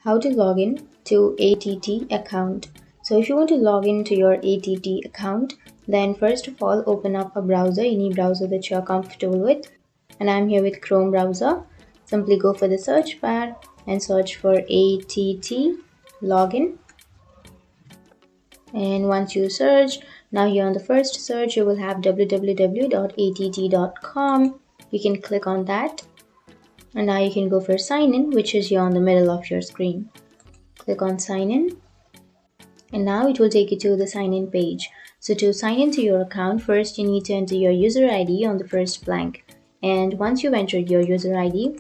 How to log in to ATT account. So if you want to log into your ATT account, then first of all open up a browser, any browser that you are comfortable with. And I'm here with Chrome browser. Simply go for the search bar and search for ATT login. And once you search, now here on the first search you will have www.att.com. You can click on that. And now you can go for sign in, which is here on the middle of your screen. Click on sign in and now it will take you to the sign in page. So to sign into your account, first you need to enter your user ID on the first blank, and once you've entered your user ID,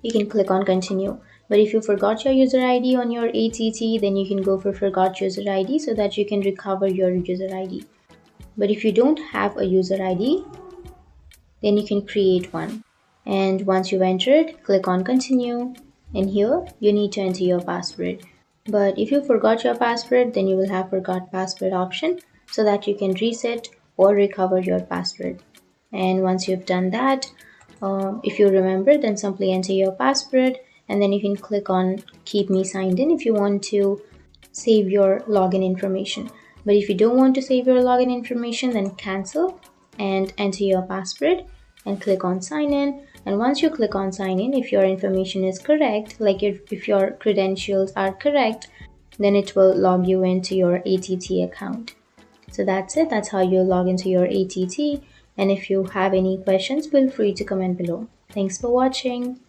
you can click on continue. But if you forgot your user ID on your ATT, then you can go for forgot user ID so that you can recover your user ID. But if you don't have a user ID, then you can create one. And once you've entered, click on continue, and here you need to enter your password. But if you forgot your password, then you will have forgot password option so that you can reset or recover your password. And once you've done that, if you remember, then simply enter your password, and then you can click on keep me signed in if you want to save your login information. But if you don't want to save your login information, then cancel and enter your password and click on sign in. And once you click on sign in, if your information is correct, like if your credentials are correct, then it will log you into your ATT account. So that's it. That's how you log into your ATT. And if you have any questions, feel free to comment below. Thanks for watching.